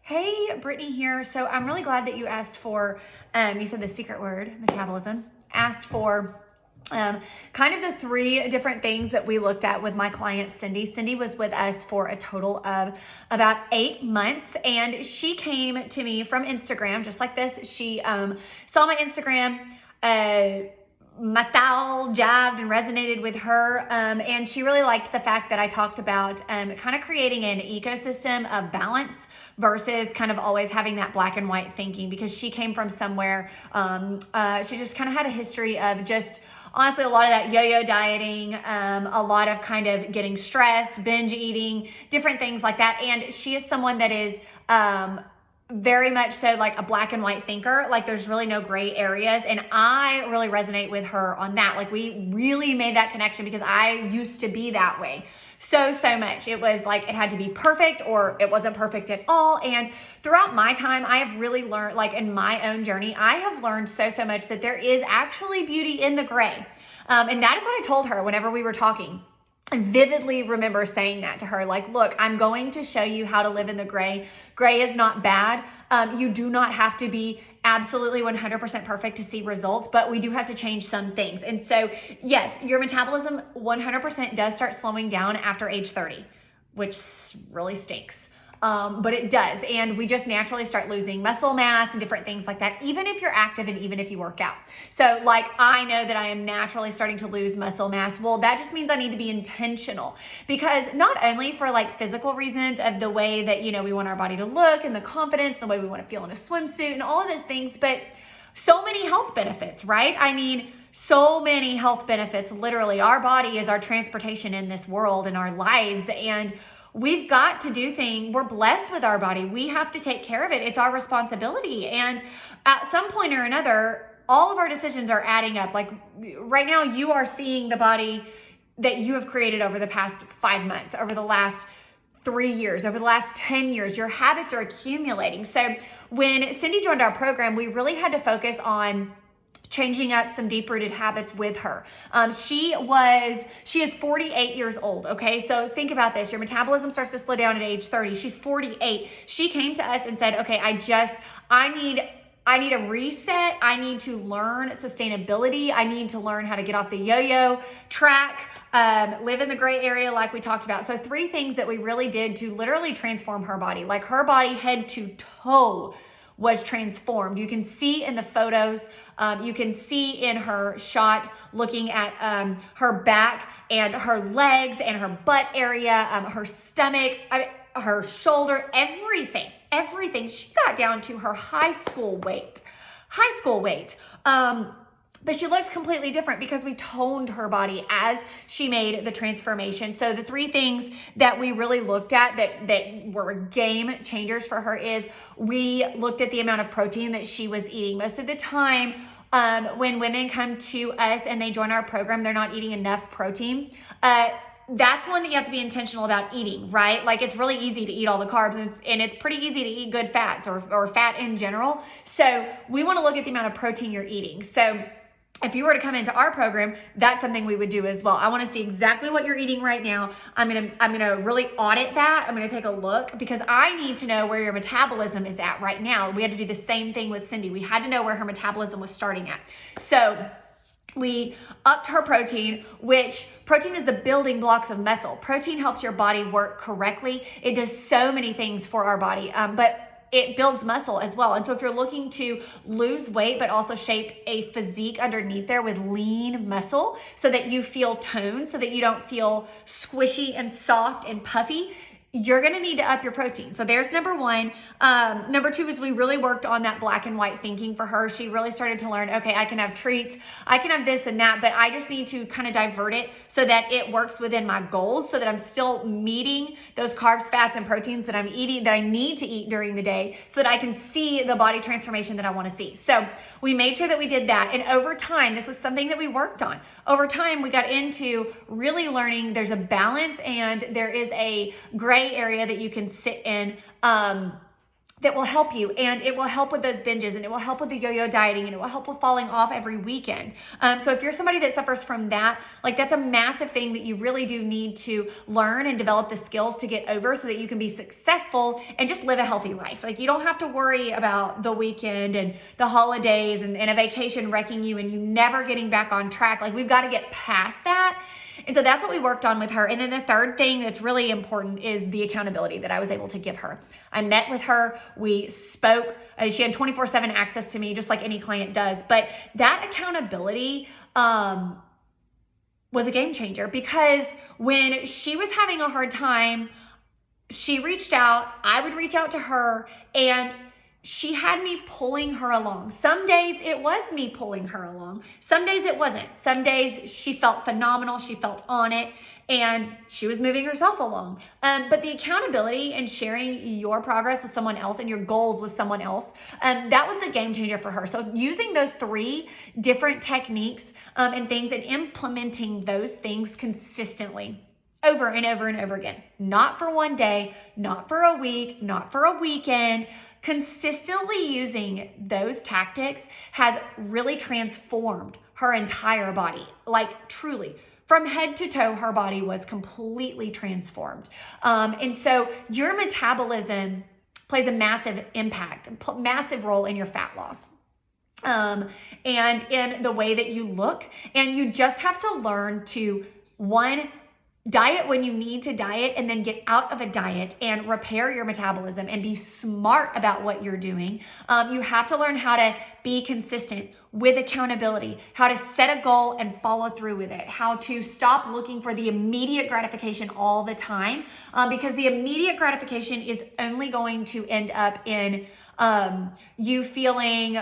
Hey, Brittany here. So I'm really glad that you asked for, you said the secret word, metabolism, asked for kind of the three different things that we looked at with my client, Cindy. Cindy was with us for a total of about 8 months, and she came to me from Instagram, just like this. She saw my Instagram, my style jived and resonated with her, and she really liked the fact that I talked about kind of creating an ecosystem of balance versus kind of always having that black and white thinking, because she came from somewhere, she just kind of had a history of just honestly a lot of that yo-yo dieting, a lot of kind of getting stressed, binge eating, different things like that. And she is someone that is very much so like a black and white thinker. Like there's really no gray areas. And I really resonate with her on that. Like we really made that connection because I used to be that way so much. It was like it had to be perfect or it wasn't perfect at all. And throughout my time, I have really learned, like in my own journey, I have learned so much that there is actually beauty in the gray. And that is what I told her whenever we were talking. I vividly remember saying that to her, like, look, I'm going to show you how to live in the gray. Gray is not bad. You do not have to be absolutely 100% perfect to see results, but we do have to change some things. And so, yes, your metabolism 100% does start slowing down after age 30, which really stinks. But it does. And we just naturally start losing muscle mass and different things like that, even if you're active and even if you work out. So like, I know that I am naturally starting to lose muscle mass. Well, that just means I need to be intentional, because not only for like physical reasons of the way that, you know, we want our body to look and the confidence, the way we want to feel in a swimsuit and all of those things, but so many health benefits, right? I mean, so many health benefits. Literally, our body is our transportation in this world and our lives. And we've got to do things. We're blessed with our body. We have to take care of it. It's our responsibility. And at some point or another, all of our decisions are adding up. Like right now, you are seeing the body that you have created over the past 5 months, over the last 3 years, over the last 10 years. Your habits are accumulating. So when Cindy joined our program, we really had to focus on changing up some deep-rooted habits with her. She is 48 years old, okay? So think about this. Your metabolism starts to slow down at age 30. She's 48. She came to us and said, okay, I need a reset. I need to learn sustainability. I need to learn how to get off the yo-yo track, live in the gray area like we talked about. So 3 things that we really did to literally transform her body. Like her body head to toe was transformed. You can see in the photos, you can see in her shot looking at her back and her legs and her butt area, her stomach, her shoulder, everything. She got down to her high school weight. But she looked completely different because we toned her body as she made the transformation. So the 3 things that we really looked at that were game changers for her is we looked at the amount of protein that she was eating. Most of the time, when women come to us and they join our program, they're not eating enough protein. That's one that you have to be intentional about eating, right? Like it's really easy to eat all the carbs and it's pretty easy to eat good fats or fat in general. So we want to look at the amount of protein you're eating. So if you were to come into our program, that's something we would do as well. I want to see exactly what you're eating right now. I'm gonna really audit that. I'm gonna take a look because I need to know where your metabolism is at right now. We had to do the same thing with Cindy. We had to know where her metabolism was starting at. So we upped her protein, which protein is the building blocks of muscle. Protein helps your body work correctly. It does so many things for our body, but it builds muscle as well. And so if you're looking to lose weight, but also shape a physique underneath there with lean muscle so that you feel toned, so that you don't feel squishy and soft and puffy, you're going to need to up your protein. So there's number 1. Number 2 is we really worked on that black and white thinking for her. She really started to learn, okay, I can have treats, I can have this and that, but I just need to kind of divert it so that it works within my goals, so that I'm still meeting those carbs, fats, and proteins that I'm eating, that I need to eat during the day, so that I can see the body transformation that I want to see. So we made sure that we did that. And over time, this was something that we worked on. Over time, we got into really learning there's a balance and there is a gray area that you can sit in that will help you, and it will help with those binges, and it will help with the yo-yo dieting, and it will help with falling off every weekend. So if you're somebody that suffers from that, like that's a massive thing that you really do need to learn and develop the skills to get over so that you can be successful and just live a healthy life. Like you don't have to worry about the weekend and the holidays and a vacation wrecking you and you never getting back on track. Like we've got to get past that. And so that's what we worked on with her. And then the third thing that's really important is the accountability that I was able to give her. I met with her, we spoke, she had 24/7 access to me just like any client does. But that accountability was a game changer, because when she was having a hard time, she reached out, I would reach out to her, and she had me pulling her along. Some days it was me pulling her along. Some days it wasn't. Some days she felt phenomenal. She felt on it and she was moving herself along. But the accountability and sharing your progress with someone else and your goals with someone else, that was a game changer for her. So using those 3 different techniques and things and implementing those things consistently over and over and over again, not for one day, not for a week, not for a weekend, consistently using those tactics has really transformed her entire body. Like truly, from head to toe, her body was completely transformed. And so your metabolism plays a massive impact, massive role in your fat loss. And in the way that you look. And you just have to learn to, one, diet when you need to diet, and then get out of a diet and repair your metabolism and be smart about what you're doing. You have to learn how to be consistent with accountability, how to set a goal and follow through with it, how to stop looking for the immediate gratification all the time, because the immediate gratification is only going to end up in you feeling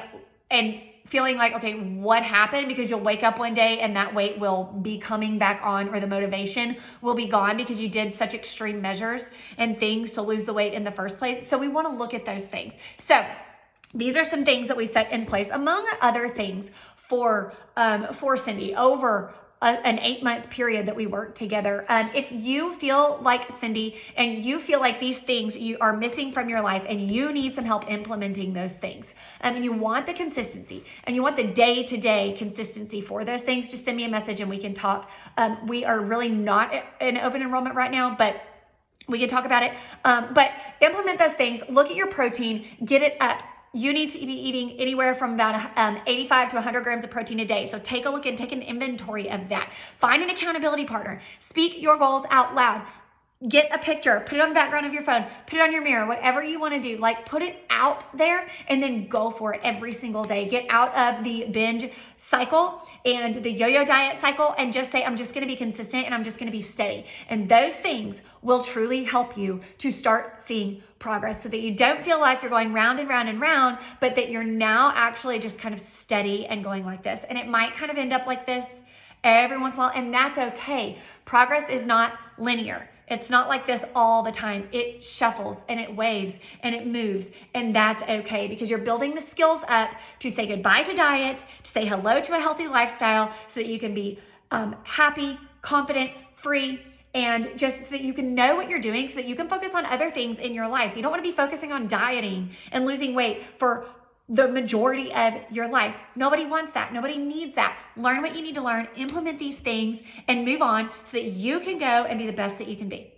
like, okay, what happened? Because you'll wake up one day and that weight will be coming back on, or the motivation will be gone because you did such extreme measures and things to lose the weight in the first place. So we want to look at those things. So these are some things that we set in place, among other things, for Cindy over an 8-month period that we worked together. If you feel like Cindy and you feel like these things you are missing from your life and you need some help implementing those things, and you want the consistency and you want the day-to-day consistency for those things, just send me a message and we can talk. We are really not in open enrollment right now, but we can talk about it. But implement those things, look at your protein, get it up. You need to be eating anywhere from about 85 to 100 grams of protein a day. So take a look and take an inventory of that. Find an accountability partner. Speak your goals out loud. Get a picture, put it on the background of your phone, put it on your mirror, whatever you want to do. Like put it out there and then go for it every single day. Get out of the binge cycle and the yo-yo diet cycle and just say, I'm just going to be consistent and I'm just going to be steady. And those things will truly help you to start seeing progress so that you don't feel like you're going round and round and round, but that you're now actually just kind of steady and going like this. And it might kind of end up like this every once in a while, and that's okay. Progress is not linear. It's not like this all the time. It shuffles and it waves and it moves, and that's okay because you're building the skills up to say goodbye to diets, to say hello to a healthy lifestyle so that you can be happy, confident, free, and just so that you can know what you're doing so that you can focus on other things in your life. You don't want to be focusing on dieting and losing weight for the majority of your life. Nobody wants that. Nobody needs that. Learn what you need to learn, implement these things, and move on so that you can go and be the best that you can be.